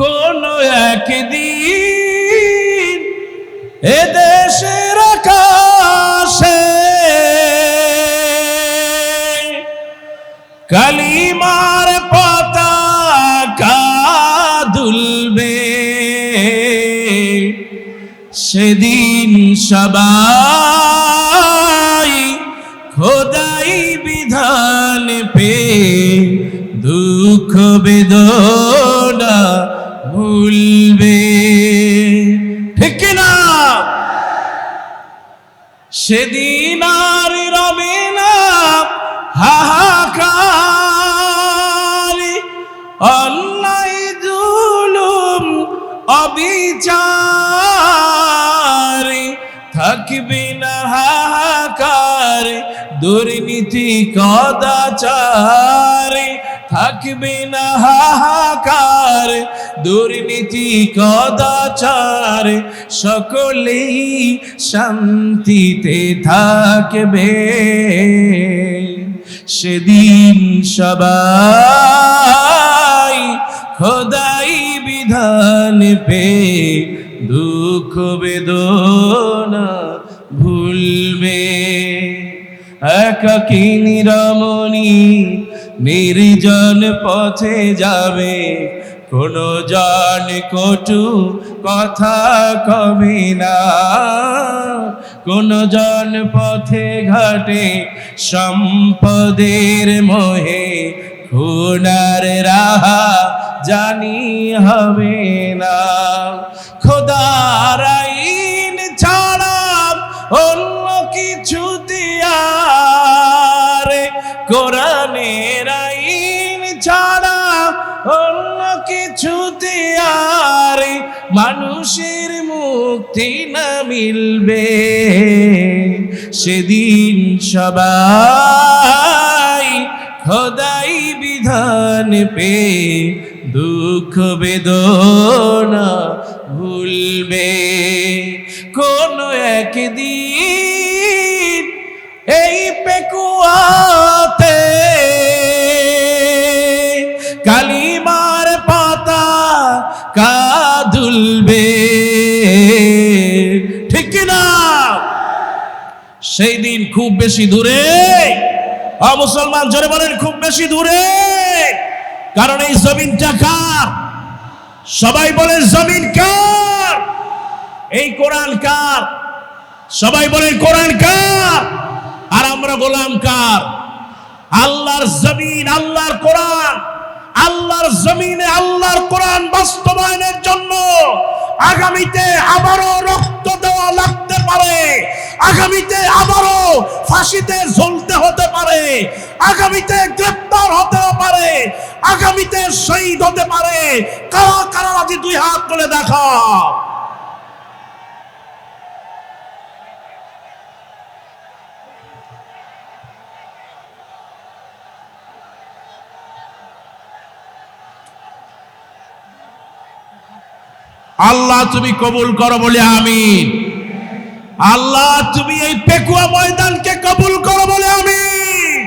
কোন একদিন এদেশের আকাশে কালিমার পতাকা দুলবে, সেদিন সবাই খোদাই বিধান পে দুঃখ বেদনা ভুলবে, ঠিক না? সেদিন আর রবে না হাহাকার, অন্যায় জুলুম অবিচার, থাকবে না হাহাকার দুর্নীতি কদাচার, থাকবে না হাহাকার দুর্নীতি কদাচার, সকলেই শান্তিতে থাকবে, সেদিন সবাই খোদাই বিধান পে দুঃখ বেদনা ভুলবে। একাকিনী রমণী নির্জন পথে যাবে, কোনো জন কটু কথা কবে না, কোনো জন পথে ঘাটে সম্পদের মোহে খুনার রাহা জানি হবে না, খোদার আইন ছাড়া অন্য কিছু দিয়ার, কোরআনের আইন ছাড়া অন্য কিছু দিয়ার, মানুষের মুক্তি না মিলবে, সেদিন সবাই খোদাই বিধান পে দুঃখ বেদনা ভুলবে। কোন একদিন এই পেকুয়াতে কালিমার পতাকা দুলবে, ঠিক না? সেই দিন খুব বেশি দূরে, মুসলমান জোরে বলেন খুব বেশি দূরে, কারণ এই জমিনটা কার? সবাই বলেন জমিন কার? এই কোরআন কার? সবাই বলেন কোরআন কার? আর আমরা গোলাম কার? আল্লাহর জমিন, আল্লাহর কোরআন, আল্লাহর জমিনে আল্লাহর কোরআন বাস্তবায়নের জন্য আগামীতে আবারও রক্ত দেওয়া লাগতে পারে, আগামীতে আবারও ফাঁসিতে ঝুলতে হতে পারে, আগামীতে গ্রেফতার হতে পারে, আগামীতে শহীদ হতে পারে। কারা কারা রাজি? দুই হাত তুলে দেখা। আল্লাহ তুমি কবুল করো বলে আমিন। আল্লাহ তুমি এই পেকুয়া ময়দানকে কবুল করো বলে আমিন।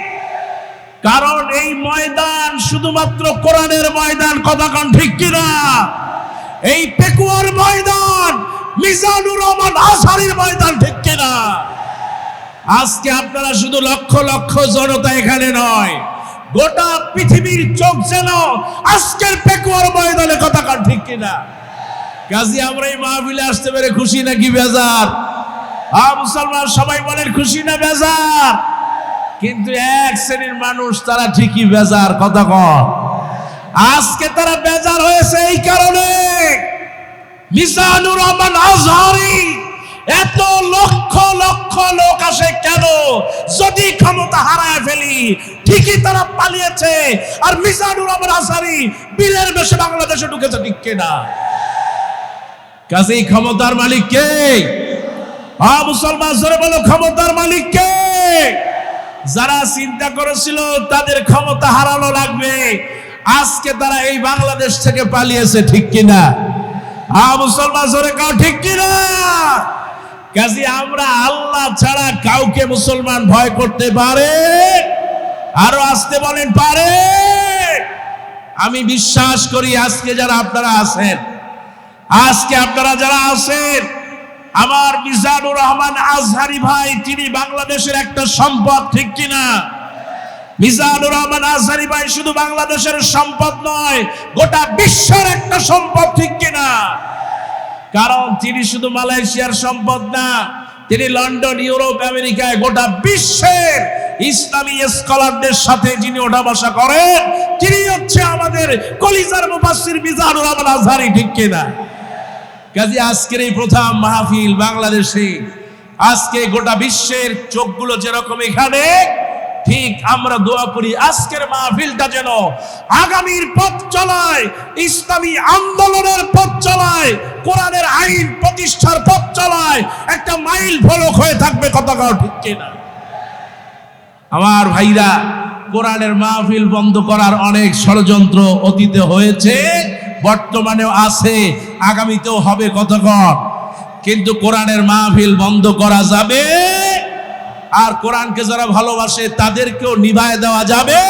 কারণ এই ময়দান শুধুমাত্র কোরআনের ময়দান, কথা কোন ঠিক কিনা? এই পেকুয়ার ময়দান মিজানুর রহমান আজহারীর ময়দান, ঠিক কিনা? আজকে আপনারা শুধু লক্ষ লক্ষ জনতা এখানে নয়, গোটা পৃথিবীর চোখ যেন আজকের পেকুয়ার ময়দানে, কথা কোন ঠিক কিনা? কাজী আমরা এই মাহফিলে আসতে পেরে খুশি নাকি বেজার? মুসলমান সবাই বলেন খুশি না বেজার? কিন্তু এক শ্রেণীর মানুষ তারা ঠিকই বেজার, কথা কন। আজকে তারা বেজার হয়েছে এই কারণে, মিজানুর রহমান আজহারী এত লক্ষ লক্ষ লোক আসে কেন? যদি ক্ষমতা হারায় ফেলি, ঠিকই তারা পালিয়েছে, আর মিজানুর রহমান আজহারী বীরের বেশে বাংলাদেশে ঢুকেছে, ঠিক কিনা? কাজেই ক্ষমতার মালিক কে? মুসলমান জোরে বলো, ক্ষমতার মালিক কে? যারা চিন্তা করেছিল তাদের ক্ষমতা হারানো লাগবে, আজকে তারা এই বাংলাদেশ থেকে পালিয়েছে, ঠিক কিনা? মুসলমান জোরে কাও ঠিক কিনা? কাজে আমরা আল্লাহ ছাড়া কাউকে মুসলমান ভয় করতে পারে? আরো আসতে বলেন পারে? আমি বিশ্বাস করি আজকে যারা আপনারা আছেন, আজকে আপনারা যারা আছেন, আমার মিজানুর রহমান আজহারি ভাই তিনি বাংলাদেশের একটা সম্পদ, ঠিক কিনা? মিজানুর রহমান আজহারি ভাই শুধু বাংলাদেশের সম্পদ নয়, গোটা বিশ্বের একটা সম্পদ, ঠিক কিনা? কারণ তিনি শুধু মালয়েশিয়ার সম্পদ না, তিনি লন্ডন, ইউরোপ, আমেরিকায় গোটা বিশ্বের ইসলামী স্কলারদের সাথে যিনি ওঠা বসা করেন, তিনি হচ্ছে আমাদের কলিজার মুফাসসির মিজানুর রহমান আজহারি, ঠিক কিনা? কাজী আজকের এই প্রথম মাহফিল বাংলাদেশে, আজকে গোটা বিশ্বের চোখগুলো যেরকম এখানে, ঠিক আমরা দোয়া করি আজকের মাহফিলটা যেন আগামীর পথ চলায়, ইসলামী আন্দোলনের পথ চলায়, কোরআনের আইন প্রতিষ্ঠার পথ চলায় একটা মাইল ফলক হয়ে থাকবে, কথা কও ঠিক কিনা? আমার ভাইরা, কোরআনের মাহফিল বন্ধ করার অনেক ষড়যন্ত্র অতীতে হয়েছে, বর্তমানেও আছে, আগামীতেও হবে, কতক্ষণ। কিন্তু কোরআনের মাহফিল বন্ধ করা যাবে, আর কোরআনকে যারা ভালোবাসে তাদেরকেও নিভায় দেওয়া যাবে।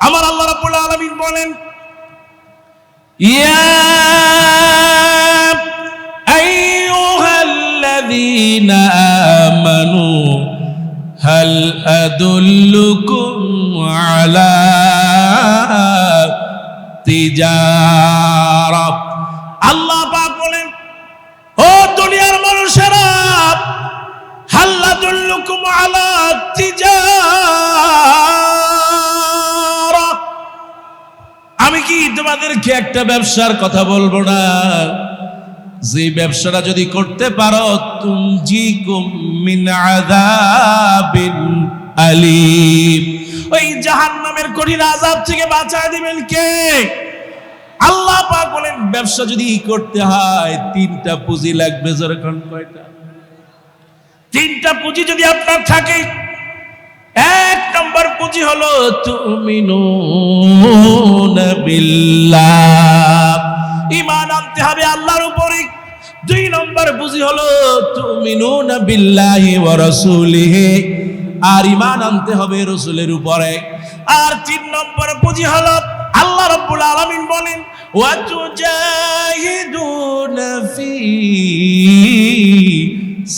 আমার আল্লাহ রাব্বুল আলামিন বলেন, ইয়া আইয়ুহাল্লাযীনা আমানু হাল আদুল্লুকুম আলা তিজারাত। আল্লাহ পাক বলেন, ও দুনিয়ার মানুষেরা, হাল আদুল্লুকুম আলা তিজারাত, আমি কি তোমাদেরকে একটা ব্যবসার কথা বলবো না, যে ব্যবসাটা যদি করতে পারো তুনজিকুম মিন আযাবিন আলীম, ওই জাহান্নামের কঠিন আযাব থেকে বাঁচায় দিবেন কে? আল্লাহ পাক বলেন, ব্যবসা যদি করতে হয় তিনটা পুঁজি লাগবে। যেরকম কয়টা? তিনটা পুঁজি যদি আপনার থাকে, এক নম্বর পুঁজি হলো তুমিনুনা বিল্লাহ, ঈমান আনতে হবে আল্লাহর উপরে। দুই নম্বর পুঁজি হলো তুমিনুনা বিল্লাহি ওয়া রাসূলিহি, আর ঈমান আনতে হবে রাসূলের উপরে। আর তিন নম্বর পুঁজি হলো আল্লাহ রাব্বুল আলামিন বলেন, ওয়া তুজাহিদুনা ফি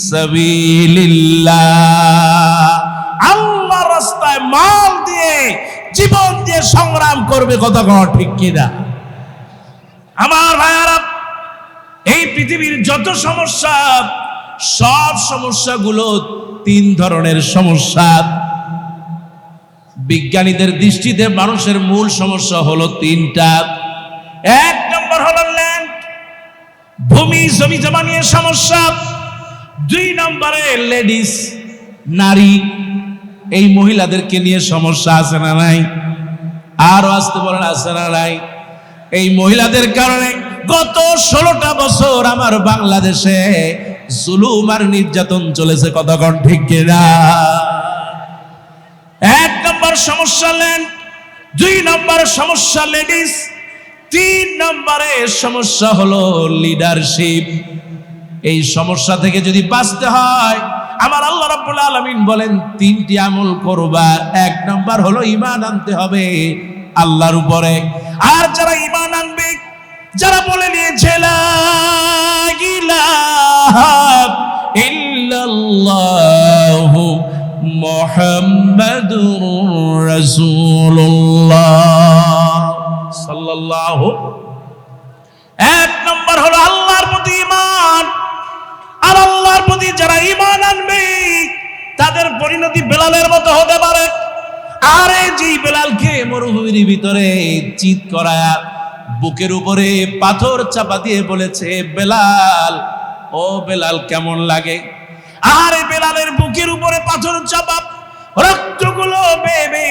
সাবিলিল্লাহ, আল্লাহর রাস্তায় মাল দিয়ে, জীবন দিয়ে সংগ্রাম করবে, কথা কও ঠিক কিনা? আমার ভাইয়ারা, এই পৃথিবীর যত সমস্যা, সব সমস্যাগুলো তিন ধরনের সমস্যা। বিজ্ঞানীদের দৃষ্টিতে মানুষের মূল সমস্যা হলো তিনটা। এক নম্বর হলো ল্যান্ড, ভূমি জমি জমা নিয়ে সমস্যা। দুই নম্বরে লেডিস, নারী, এই মহিলাদেরকে নিয়ে সমস্যা আছে না নাই? আরো আসতে বলেন, আছে না নাই? এই মহিলাদের কারণে গত 16টা বছর আমার বাংলাদেশে জুলুম আর নির্যাতন চলেছে, কতক্ষণ ঠিক কিনা? এক নম্বর সমস্যা ল্যান্ড, দুই নম্বর সমস্যা লেডিস, তিন নম্বরে সমস্যা হলো লিডারশিপ। এই সমস্যা থেকে যদি বাঁচতে হয়, আমার আল্লাহ রাব্বুল আলামিন বলেন তিনটি আমল করবা। এক নম্বর হলো ঈমান আনতে হবে আল্লাহর উপরে। আর যারা ঈমান আনবে, যারা বলে নিয়েছে লা ইলাহা ইল্লাল্লাহু মুহাম্মাদুর রাসূলুল্লাহ সাল্লাল্লাহু, এক নম্বর হলো আল্লাহর প্রতি ঈমান। আর আল্লাহর প্রতি যারা ঈমান আনবে তাদের পরিণতি বেলালের মতো হতে পারে। আর এই যে বেলালকে মরুভূমির ভিতরে চিৎ করায়া বুকের উপরে পাথর চাপা দিয়ে বলেছে, বেলাল, ও বেলাল কেমন লাগে? আর এই বেলালের বুকের উপরে পাথর চাপা, রক্তগুলো বেবে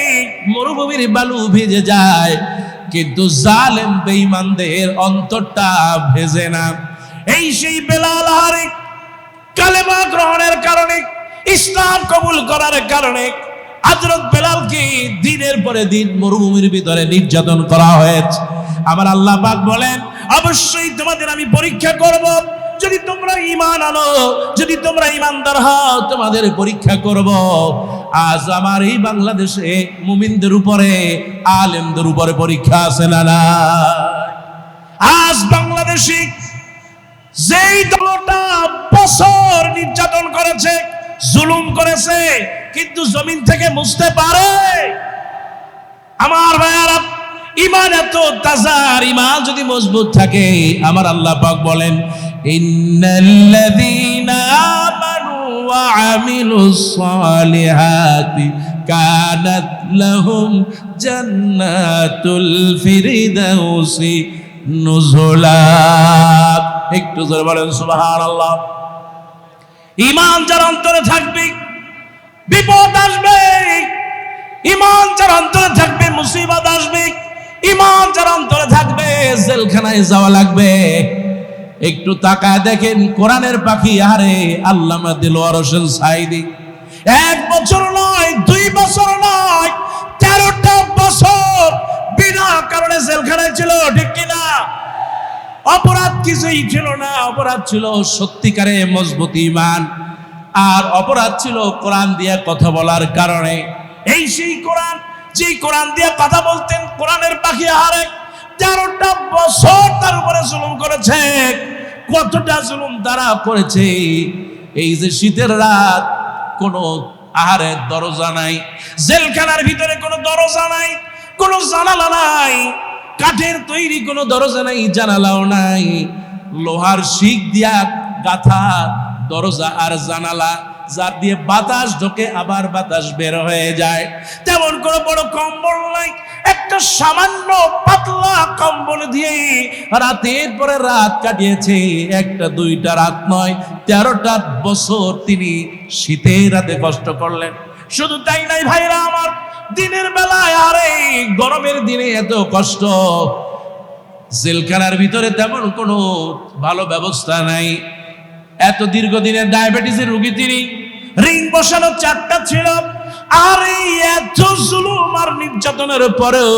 মরুভূমির বালু ভিজে যায়, কিন্তু জালেম বেঈমানদের অন্তরটা ভেজে না। এই সেই বেলাল হারে কালেমা গ্রহণের কারণে, ইসলাম কবুল করার কারণে হযরত বেলালকে দিনের পরে দিন মরুভূমির ভিতরে নির্যাতন করা হয়েছে। আমার আল্লাহ পাক বলেন, অবশ্যই তোমাদের আমি পরীক্ষা করব, যদি তোমরা ঈমান আনো, যদি তোমরা ঈমানদার হও তোমাদের পরীক্ষা করব। আজ আমার এই বাংলাদেশে মুমিনদের উপরে, আলেমদের উপরে পরীক্ষা আছে না না? আজ বাংলাদেশে যেই দলটা বছর নির্যাতন করেছে, জুলুম করেছে, কিন্তু জমিন থেকে মুছতে পারে? আমার ভাইয়ারা, ঈমান এত তাজা, আর ঈমান যদি মজবুত থাকে, আমার আল্লাহ পাক বলেন, ইন্নাল্লাযীনা আমানু ওয়া আমিলুস সালিহাতি কানাত লাহুম জান্নাতুল ফিরদাউসি নুজুলা। একটু জোরে বলেন সুবহানাল্লাহ। ঈমান যার অন্তরে থাকবে, বিপদ আসবে। ঈমান যার অন্তরে থাকবে, মুসিবত আসবে। ঈমান যার অন্তরে থাকবে, জেলখানায় যাওয়া লাগবে। একটু তাকায় দেখেন কোরআনের পাখি, আরে আল্লামা দিলওয়ার হোসেন সাঈদী 1 বছর নয়, 2 বছর নয়, 13টা বছর বিনা কারণে জেলখানায় ছিল, ঠিক কিনা? অপরাধ কিছুই ছিল না, অপরাধ ছিল সত্যিকারে মজবুত ঈমান, আর অপরাধ ছিল কোরআন দিয়ে কথা বলার কারণে। এই সেই কোরআন, যেই কোরআন দিয়ে কথা বলতেন, কোরআনের পাখি আরে 13টা বছর তার উপরে জুলুম করেছে। কতটা জুলুম তারা করেছে! এই যে শীতের রাত, কোনো আহারের দরজা নাই, জেলখানার ভিতরে কোনো দরজা নাই, কোনো জানালা নাই, কাঠের তৈরি কোনো দরজা নাই, জানালাও নাই, লোহার শিক দিয়া গাথা দরজা আর জানালা, যার দিয়ে বাতাস ঢোকে আবার বাতাস বের হয়ে যায়। তেমন কোনো বড় কম্বল নাই, একটা সামান্য পাতলা কম্বল দিয়ে রাতের পরে রাত কাটিয়েছে। 1টা 2টা রাত নয়, 13টা বছর তিনি শীতের রাতে কষ্ট করলেন। শুধু তাই নাই ভাইরা আমার, দিনের বেলায় আরে গরমের দিনে এত কষ্ট, জেলখানার ভিতরে তেমন কোনো ভালো ব্যবস্থা নাই। এত দীর্ঘদিনের ডায়াবেটিসের রোগী তিনি, রিং বসানো 4টা ছিল, আর এই এত জুলুম আর নির্যাতনের পরেও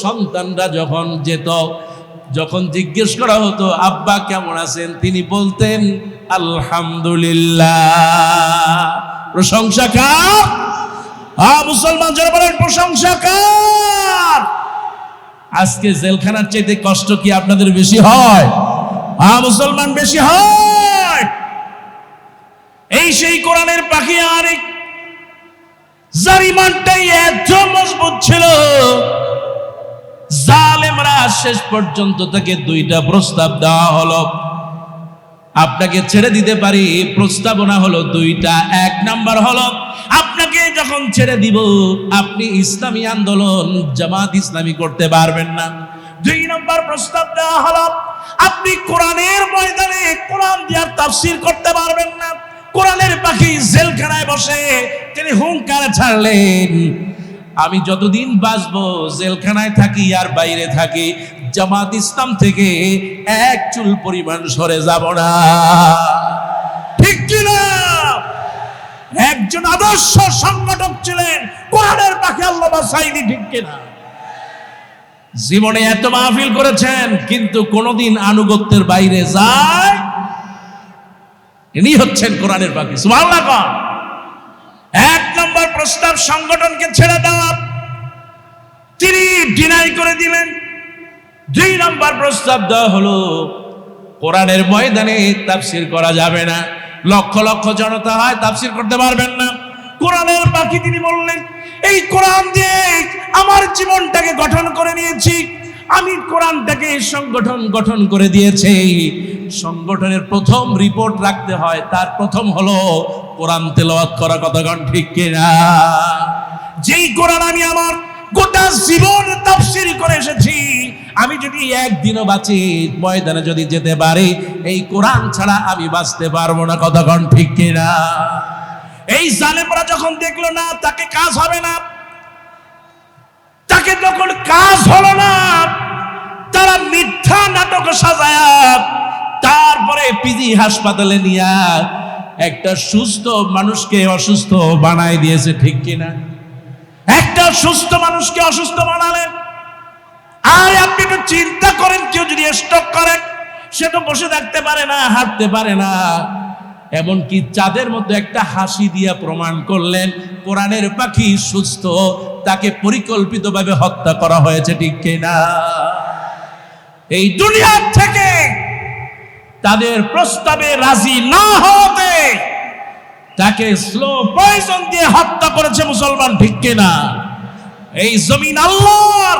সন্তানরা যখন যেত, যখন জিজ্ঞেস করা হতো আব্বা কেমন আছেন, তিনি বলতেন আলহামদুলিল্লাহ। প্রশংসা কার? মুসলমান যারা বলেন প্রশংসা কার? আজকে জেলখানার চাইতে কষ্ট কি আপনাদের বেশি হয়? মুসলমান বেশি হয়। এই সেই কোরআনের পাখি, আর যার ঈমানটাই এত মজবুত ছিল, জালেমরা শেষ পর্যন্ত তাকে 2টা প্রস্তাব দেওয়া হলো, আপনাকে ছেড়ে দিতে পারি। প্রস্তাবনা হলো 2টা। 1 নাম্বার হলো, আপনাকে যখন ছেড়ে দিব, আপনি ইসলামী আন্দোলন জামাত ইসলামী করতে পারবেন না। 2 নম্বর প্রস্তাব দেওয়া হলো, আপনি কোরআনের ময়দানে কোরআন দিয়ে তাফসীর করতে পারবেন না। কোরআনের পাখি জেলখানায় বসে তিনি হুঙ্কার ছাড়লেন, আমি যতদিন বাঁচবো জেলখানায় থাকি আর বাইরে থাকি, জামাত ইসলাম থেকে 1 চুল পরিমাণ সরে যাব না। ঠিক কিনা? একজন আদর্শ সংগঠক ছিলেন কোরআনের পাখি আল্লামা সাঈদী, ঠিক কিনা? জীবনে এত মাহফিল করেছেন, কিন্তু কোনদিন আনুগত্যের বাইরে যায়। ইনি হচ্ছেন কোরআনের পাখি। সুবহানাল্লাহ। 1 নম্বর প্রস্তাব সংগঠনকে ছেড়ে দেওয়া, তিনি ডিনাই করে দিলেন। 2 নম্বর প্রস্তাব দেওয়া হলো, কোরআনের ময়দানে তাফসীর করা যাবে না, লক্ষ লক্ষ জনতা হয়, তাফসীর করতে পারবেন না। কোরআনের পাখি তিনি বললেন, এই কোরআন দিয়ে আমার জীবনটাকে গঠন করে নিয়েছি, আমি কোরআনটাকে সংগঠন গঠন করে দিয়েছি। সংগঠনের প্রথম রিপোর্ট রাখতে হয়, তার প্রথম হলো কোরআন তেলাওয়াত করা। কতক্ষণ ঠিক কিনা? যেই কোরআন আমি আমার গোটা জীবন তাফসীর করে এসেছি, আমি যদি একদিনও বাঁচি, ময়দানে যদি যেতে পারি, এই কোরআন ছাড়া আমি বাঁচতে পারবো না। কতক্ষণ ঠিক কিনা? এই জালেমরা যখন দেখলো না তাকে কাজ হবে না, তাকে যখন কাজ হলো না, তারা মিথ্যা নাটক সাজায়া তারপরে পিজি হাসপাতালে নিয়ে একটা সুস্থ মানুষকে অসুস্থ বানায় দিয়েছে। ঠিক কিনা? একটা সুস্থ মানুষকে অসুস্থ বানালেন। আর আপনি একটু চিন্তা করেন, কেউ যদি স্ট্রোক করেন, সে তো বসে থাকতে পারে না, হাঁটতে পারে না, এমনকি চাঁদের মধ্যে একটা হাসি দিয়া প্রমাণ করলেন কোরআনের পাখি সুস্থ, তাকে পরিকল্পিতভাবে হত্যা করা হয়েছে, ঠিক কিনা? এই দুনিয়ার থেকে তাদের প্রস্তাবে রাজি না হতে তাকে স্লো পয়জন দিয়ে হত্যা করেছে মুসলমান, ঠিক কিনা? এই জমিন আল্লাহর,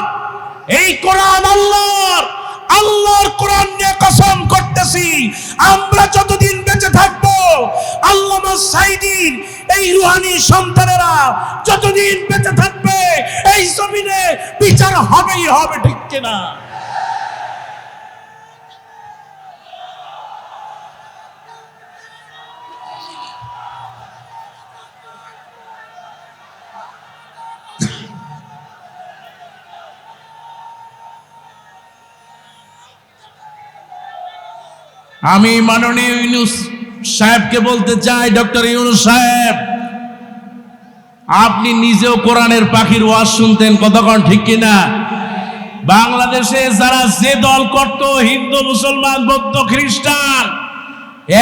এই কোরআন আল্লাহর। আল্লাহর কোরআন নিয়ে কসম করতেছি, আমরা যতদিন বেঁচে থাকবো, আল্লামা সাঈদীর এই রুহানি সন্তানেরা যতদিন বেঁচে থাকবে, এই জমিনে বিচার হবেই হবে, ঠিক কিনা? আমি মাননীয় ইউনূস সাহেবকে বলতে চাই, ডক্টর ইউনূস সাহেব, আপনি নিজেও কোরআনের পাখির ওয়াজ শুনতেন, কতক্ষণ, ঠিক কিনা? বাংলাদেশে যারা যে দল করত, হিন্দু, মুসলমান, বৌদ্ধ, খ্রিস্টান,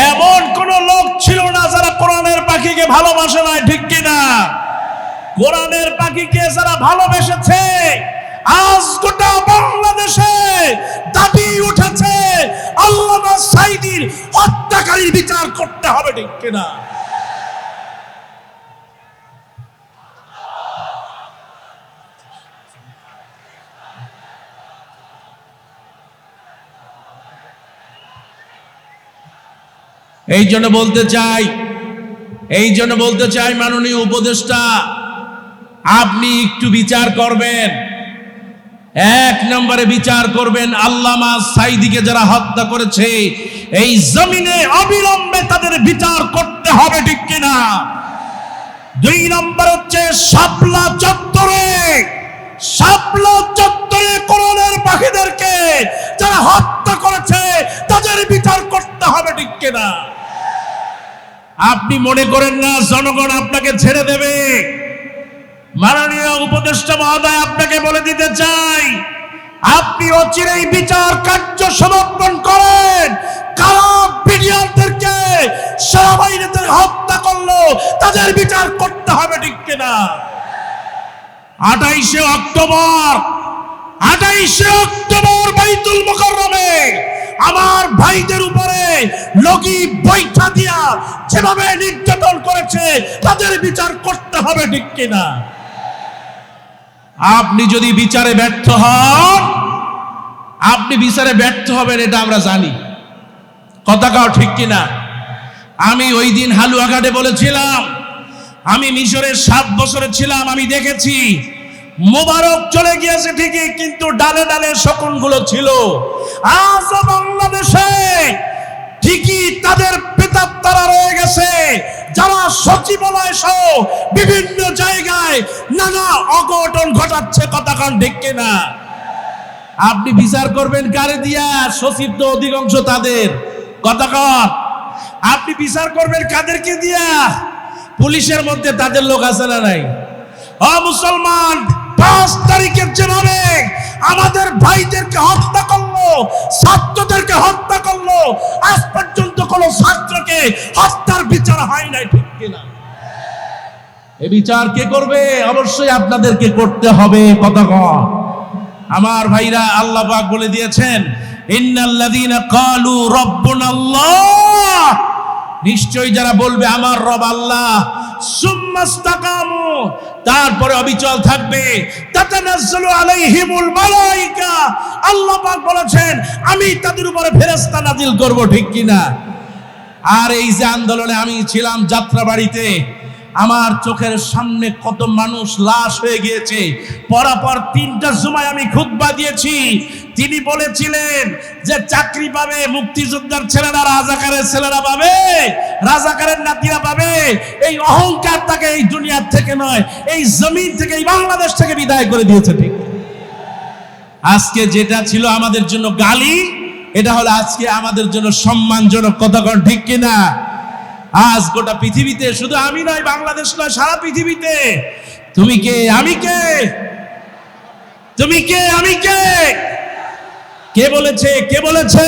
এমন কোন লোক ছিল না যারা কোরআনের পাখিকে ভালোবাসে নাই, ঠিক কিনা? কোরআনের পাখিকে যারা ভালোবেসেছে, আজ গোটা বাংলাদেশে দাবি উঠেছে আল্লামা সাঈদীর হত্যাকারীর বিচার করতে হবে, ঠিক কিনা? এই জন্য বলতে চাই মাননীয় উপদেষ্টা, আপনি একটু বিচার করবেন। এক নম্বরে বিচার করবেন আল্লামা সাঈদীকে যারা হত্যা করেছে, এই জমিনে অবিলম্বে তাদের বিচার করতে হবে, ঠিক কিনা? দুই নম্বর হচ্ছে শাপলা চত্বরে কোরআনের পাখিদেরকে যারা হত্যা করেছে তাদের বিচার করতে হবে, ঠিক কিনা? আপনি মনে করেন না জনগণ আপনাকে ছেড়ে দেবে? মাননীয় উপদেষ্টা মহোদয়, আপনাকে বলে দিতে চাই, আপনি অচিরেই বিচার কার্য সমাপন করেন। কারা বিডিআরদেরকে, সেনাবাহিনীদের হত্যা করলো, তাদের বিচার করতে হবে, ঠিক কিনা? 28শে অক্টোবর বাইতুল মুকাররমে আমার ভাইদের উপরে লগি বৈঠা দিয়া যেভাবে নির্যাতন করেছে, তাদের বিচার করতে হবে, ঠিক কিনা? আপনি যদি বিচারে ব্যর্থ হবেন, এটা আমরা জানি, কথা কাও, ঠিক কিনা? আমি ওই দিন হালুয়াঘাটে বলেছিলাম, আমি মিশরের 7 বছরে ছিলাম, আমি দেখেছি মোবারক চলে গিয়েছে ঠিকই, কিন্তু ডালে ডালে শকুনগুলো ছিল। আজ বাংলাদেশে ঠিকই তাদের প্রেতাত্মারা রয়ে গেছে, যারা সচিবালয় সহ বিভিন্ন জায়গায় নানা অঘটন ঘটাচ্ছে, কথা কান, ঠিক কিনা? আপনি বিচার করবেন কারে দিয়া? সচিব তো অধিকাংশ তাদের, কথা কান। আপনি বিচার করবেন কাদেরকে দিয়া? পুলিশের মধ্যে তাদের লোক আছে না নাই? মুসলমান 5 তারিখে যেভাবে আমাদের ভাইদেরকে হত্যা করলো, ছাত্রদেরকে হত্যা করলো, আজ পর্যন্ত কোন ছাত্রকে হত্যার বিচার হয় নাই, ঠিক কিনা? এই বিচার কে করবে? অবশ্যই আপনাদেরকে করতে হবে, কথা কন। আমার ভাইরা, আল্লাহ পাক বলে দিয়েছেন, ইন্নাল্লাযীনা ক্বালু রাব্বুনাল্লাহ, নিশ্চয়ই যারা বলবে আমার রব আল্লাহ, সুম্মাস্তাকামু, তারপরে অবিচল থাকবে, তাতানাজ্জালু আলাইহিমুল মালায়েকা, আল্লাহ পাক বলেছেন আমি তাদের উপরে ফেরেশতা নাজিল করব, ঠিক কিনা? আর এই যে আন্দোলনে আমি ছিলাম যাত্রাবাড়িতে, আমার চোখের সামনে কত মানুষ লাশ হয়ে গিয়েছে। পরাপর 3টা জুমায় আমি খুতবা দিয়েছি। তিনি বলেছিলেন যে চাকরি পাবে মুক্তিযোদ্ধার ছেলেরা, রাজাকারের ছেলেরা পাবে, রাজাকারের নাতিরা পাবে। এই অহংকার তাকে এই দুনিয়ার থেকে নয়, এই জমিন থেকে, এই বাংলাদেশ থেকে বিদায় করে দিয়েছে, ঠিক? আজকে যেটা ছিল আমাদের জন্য গালি, এটা হলো আজকে আমাদের জন্য সম্মানজনক, কথা কন, ঠিক কিনা? আজ গোটা পৃথিবীতে, শুধু আমি নয়, বাংলাদেশ নয়, সারা পৃথিবীতে তুমি কে, আমি কে, তুমি কে, আমি কে, কে বলেছে?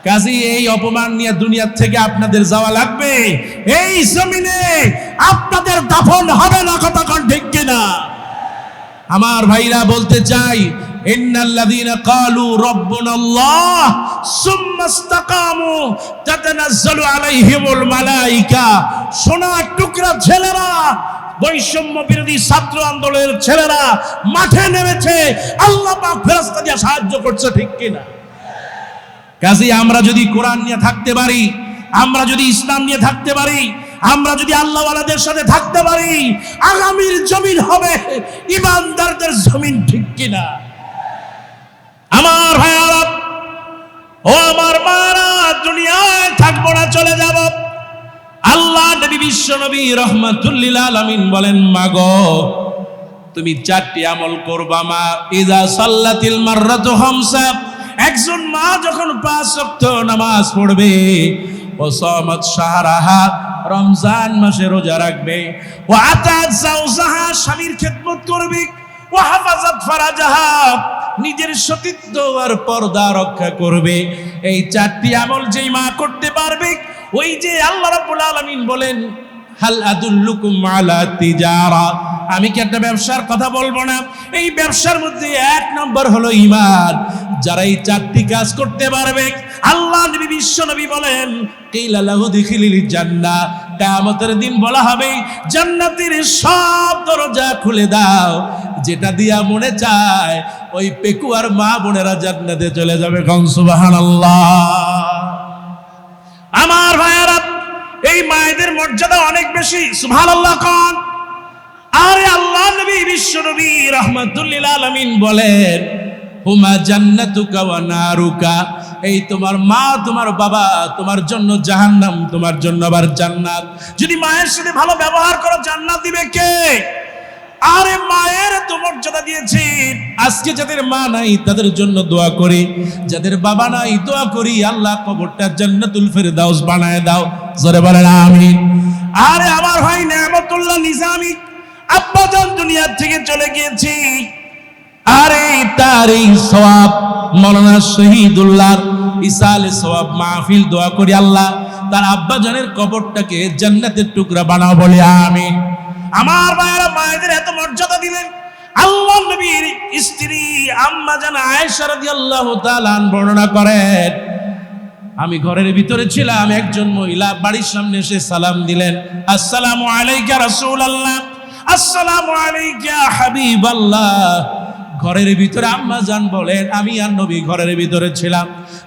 কাজী এই অপমান নিয়ে দুনিয়ার থেকে আপনাদের যাওয়া লাগবে। এই জমিনে আপনাদের দাফন হবে না, কথা কোন ঠিক কিনা? আমার ভাইরা বলতে চাই, ইন্নাল্লাযীনা ক্বালু রাব্বুনাল্লাহ সুম্মা ইসতাকামু তাতানাজ্জালু আলাইহিমুল মালায়েকা। সোনার টুকরা ছেলেরা, বৈষম্য বিরোধী ছাত্র আন্দোলনের ছেলেরা মাঠে নেমেছে, আল্লাহ পাক ফেরেশতা দিয়ে সাহায্য করছে, ঠিক কিনা? কাজী আমরা যদি কোরআন নিয়ে থাকতে পারি, আমরা যদি ইসলাম নিয়ে থাকতে পারি, আমরা যদি আল্লাহওয়ালাদের সাথে থাকতে পারি, আগামীর জমিন হবে ইমানদারদের জমিন, ঠিক কিনা? আমার ভাইয়ারা ও আমার মারা, দুনিয়ায় থাকবো না, চলে যাব। আল্লাহ নবী বিশ্ব নবী রাহমাতুল লিল আলামিন বলেন, মাগো তুমি 4টি আমল করবা মা। ইযা সাল্লাতিল মাররাতু খামসা, একজন মা যখন 5 ওয়াক্ত নামাজ পড়বে, ও সামাত শাহরাহা, রমজান মাসে রোজা রাখবে, ও আতাত যাওজাহা, স্বামীর খেদমত করবে, ও হাফাজাত ফারাজাহা, নিজের সতীত্ব আর পর্দা রক্ষা করবে। এই 4টি আমল যেই মা করতে পারবে, ওই যে আল্লাহ রাব্বুল আলামিন বলেন, হাল আদুল্লুকুম আলা তিজারা, আমি কি একটা ব্যবসার কথা বলবো না? এই ব্যবসার মধ্যে 1 নম্বর হলো ঈমান। যারা এই 4টি কাজ করতে পারবে, আল্লাহ নবী বিশ্ব নবী বলেন, কিলা লাহু দিখিলিল জান্নাহ, কিয়ামতের দিন বলা হবে জান্নাতের সব দরজা খুলে দাও, যেটা দিয়া মনে চায় ওই পেকুয়ার মা বোনেরা জান্নাতে চলে যাবে। কোন সুবহানাল্লাহ। আমার ভাইয়ারা, এই মায়েদের মর্যাদা অনেক বেশি, সুবহানাল্লাহ কোন। আরে আল্লাহ নবী বিশ্ব নবী রাহমাতুল লিল আলামিন বলেন, হুমা জান্নাতুকা ওয়া নারুকা, এই তোমার মা তোমার বাবা তোমার জন্য জাহান্নাম, তোমার জন্য আবার জান্নাত। যদি মায়ের সাথে ভালো ব্যবহার করো, জান্নাত দিবে কে? আরে মায়ের তো মর্যাদা দিয়েছি। আজকে যাদের মা নাই তাদের জন্য দোয়া করি, যাদের বাবা নাই দোয়া করি, আল্লাহ কবরটা জান্নাতুল ফেরদাউস বানায় দাও, জোরে বলেন আমিন। আরে আমার ভাই নেয়ামতুল্লাহ নিজামী আব্বাজান দুনিয়া থেকে চলে গিয়েছি, আরে তার এই সওয়াব মাওলানা শহীদুল্লাহ ইসালে সওয়াব মাহফিল, দোয়া করি আল্লাহ তার আব্বাজানের কবরটাকে জান্নাতের টুকরা বানাও, বলে আমিন। আমার ভাইয়েরা, মায়েদের এত মর্যাদা দিলেন। আল্লাহ নবীর স্ত্রী আম্মা জান আয়েশা রাদিয়াল্লাহু তাআলা বর্ণনা করেন, আমি ঘরের ভিতরে ছিলাম, একজন মহিলা বাড়ির সামনে এসে সালাম দিলেন, আসসালামু আলাইকা রাসূলুল্লাহ, আসসালামু আলাইকা হাবিবাল্লাহ। ঘরের ভিতরে আম্মা জান বলেন, আমি আর নবী ঘরের ভিতরে ছিলাম,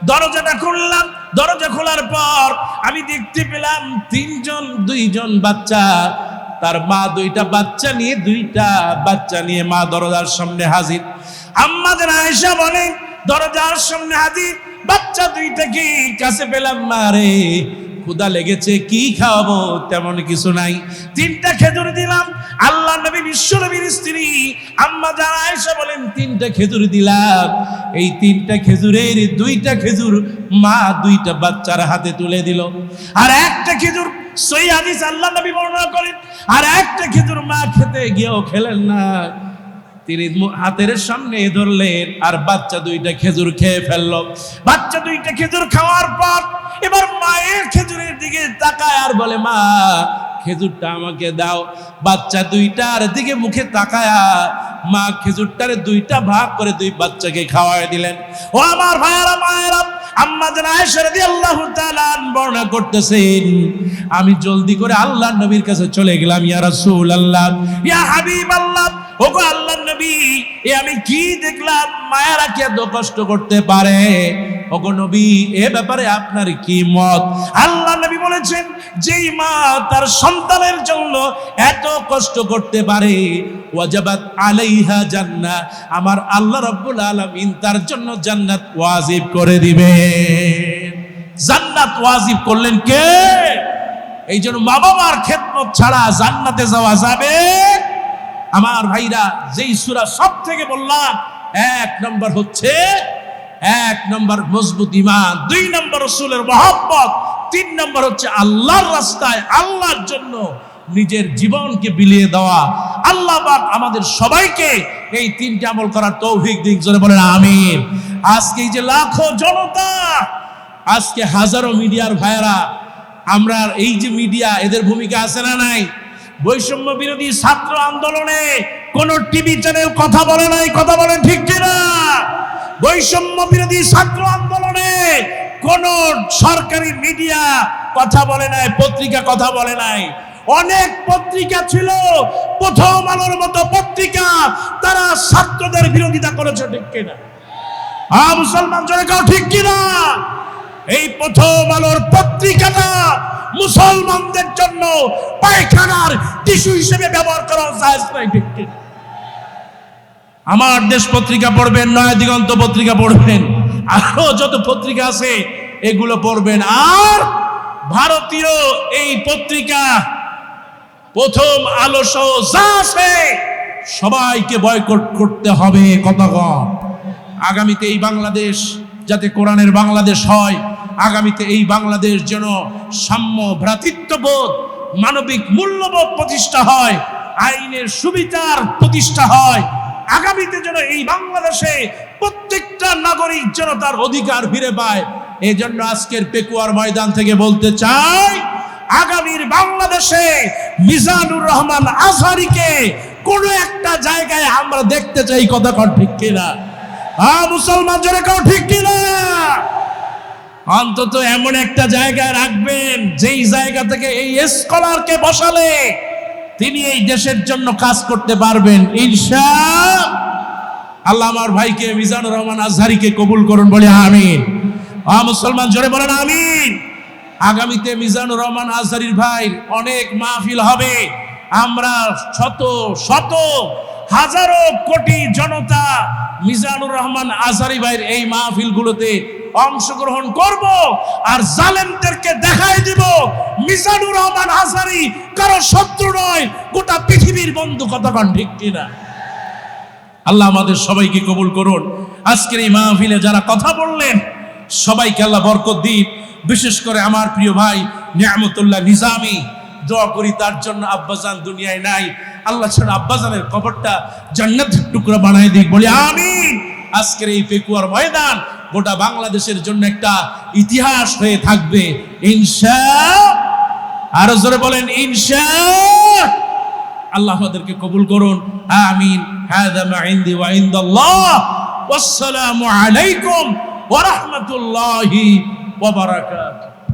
দরজাটা খুললাম, দরজা খোলার পর আমি দেখতে পেলাম 2জন বাচ্চা, তার মা 2টা বাচ্চা নিয়ে মা দরজার সামনে হাজির। আম্মা জান আয়েশা বলেন, দরজার সামনে হাজির, বাচ্চা 2টাকে কাছে পেলাম, মা রে ক্ষুধা লেগেছে, কি খাওয়াবো? তেমন কিছু নাই, 3টা খেজুর দিলাম। আল্লাহ নবী বিশ্ব নবীর স্ত্রী আম্মা জান আয়েশা বলেন, 3টা খেজুর দিলাম। এই 3টা খেজুরের 2টা খেজুর মা 2টা বাচ্চার হাতে তুলে দিল, আর একটা খেজুর, সহিহ হাদিস আল্লাহ নবী বর্ণনা করেন, আর একটা খেজুর মা খেতে গিয়েও খেলেন না, তিনি হাতের সামনে ধরলেন, আর বাচ্চা 2টা খেজুর খেয়ে ফেললো। বাচ্চা 2টা খেজুর খাওয়ার পর এবার মায়ের খেজুরের দিকে তাকায় আর বলে, মা খেজুরটা আমাকে দাও। বাচ্চা 2টার দিকে মুখে তাকায়া মা খেজুরটার 2টা ভাগ করে 2 বাচ্চাকে খাওয়ায় দিলেন। ও আমার ভাইয়েরা, মায়েরা, আম্মা জান আয়েশা রাদিয়াল্লাহু তাআলা বর্ণনা করতেছেন, আমি জলদি করে আল্লাহর নবীর কাছে চলে গেলাম, ইয়া রাসূলুল্লাহ, ইয়া হাবিবাল্লাহ, ওগো আল্লাহর নবী, আমি কি দেখলাম, মায়েরা কি এত কষ্ট করতে পারে? ওগো নবী, এ ব্যাপারে আপনার কি মত? আল্লাহ নবী বলেছেন, যেই মা তার সন্তানের জন্য এত কষ্ট করতে পারে, ওয়াজাবাত আলাইহা জান্নাহ, আমার আল্লাহ রাব্বুল আলামিন তার জন্য জান্নাত ওয়াজিব করে দিবেন। জান্নাত ওয়াজিব করলেন কে? এই জন্য মা বাবার খেদমত ছাড়া জান্নাতে যাওয়া যাবে? আমার ভাইরা, যেই সূরা সব থেকে বললাম, 1 নম্বর হচ্ছে 1 নম্বর মজবুত ঈমান, 2 নম্বর রাসূলের মহব্বত, 3 নম্বর হচ্ছে আল্লাহর রাস্তায় আল্লাহর জন্য নিজের জীবনকে বিলিয়ে দেওয়া। আল্লাহ পাক আমাদের সবাইকে এই 3টি আমল করার তৌফিক দিন, জোরে বলেন আমিন। আজকে এই যে লাখো জনতা আজকে হাজারো মিডিয়ার ভাইরা, আমরা এই যে মিডিয়া, এদের ভূমিকা আছে না নাই? বৈষম্য বিরোধী ছাত্র আন্দোলনে কোন টিভি চ্যানেল কথা বলে নাই, কথা বলেন ঠিক কিনা? বৈষম্য বিরোধী ছাত্র আন্দোলনে কোন সরকারি মিডিয়া কথা বলে নাই, পত্রিকা কথা বলে নাই। অনেক পত্রিকা ছিল, প্রথম আলোর মতো পত্রিকা, তারা ছাত্রদের বিরোধিতা করেছে, ঠিক কিনা? মুসলমান জনে কাও ঠিক কিনা? এই প্রথম আলোর পত্রিকাটা মুসলমানদের জন্য পায়খানার টিস্যু হিসেবে ব্যবহার করা জায়েজ নাই, ঠিক কিনা? আমার দেশ পত্রিকা পড়বেন, নয়া দিগন্ত পত্রিকা পড়বেন, আরো যত পত্রিকা আছে এগুলো পড়বেন। আর ভারতীয় এই পত্রিকা প্রথম আলো সহ যা আছে সবাইকে বয়কট করতে হবে। কতক্ষণ আগামীতে এই বাংলাদেশ যাতে কোরআনের বাংলাদেশ হয়, আগামীতে এই বাংলাদেশ যেন সাম্য, ভ্রাতৃত্ববোধ, মানবিক মূল্যবোধ প্রতিষ্ঠা হয়, আইনের সুবিচার প্রতিষ্ঠা হয়, আগামীতে যেন এই বাংলাদেশে প্রত্যেকটা নাগরিক যেন তার অধিকার ফিরে পায়। এই জন্য আজকের পেকুয়ার ময়দান থেকে বলতে চাই, আগামীর বাংলাদেশে মিজানুর রহমান আজহারীকে কোন একটা জায়গায় আমরা দেখতে চাই। কথা কন ঠিক কিনা? মুসলমান জনে কেউ ঠিক কিনা? অন্তত এমন একটা জায়গায় রাখবেন যেই জায়গা থেকে এই স্কলারকে বসালে তিনি এই দেশের জন্য কাজ করতে পারবেন ইনশাআল্লাহ। আমার ভাইকে মিজানুর রহমান আজহারীকে কবুল করুন, বলে আমিন। মুসলমান জোরে বলেন আমিন। আগামীতে মিজানুর রহমান আজহারীর ভাই অনেক মাহফিল হবে। আমরা শত শত হাজারো কোটি জনতা মিজানুর রহমান আজহারী ভাইয়ের এই মাহফিলগুলোতে অংশগ্রহণ করব, আর জালেমদেরকে দেখাই দিব মিজানুর রহমান আজহারী কারো শত্রু নয়, গোটা পৃথিবীর বন্ধু। কতক্ষণ ঠিক কিনা? আল্লাহ আমাদের সবাইকে কবুল করুন। আজকের এই মাহফিলে যারা কথা বললেন সবাইকে আল্লাহ বরকত দিন। বিশেষ করে আমার প্রিয় ভাই নিয়ামতুল্লাহ নিজামী, দোয়া করি তার জন্য। আব্বাজান দুনিয়ায় নাই, আল্লাহ ছাড়া আব্বাজানের কবরটা জান্নাতের টুকরা বানায় দিক, বলি আমিন। আজকের এই পেকুয়ার ময়দান গোটা বাংলাদেশের জন্য একটা ইতিহাস হয়ে থাকবে ইনশাআল্লাহ। আরো জোরে বলেন ইনশাআল্লাহ। আল্লাহ আমাদেরকে কবুল করুন, আমিন। হাযা মা ইনদি ওয়া ইনদাল্লাহ। ওয়াসসালামু আলাইকুম ওয়া রাহমাতুল্লাহি ওয়া বারাকাতুহু।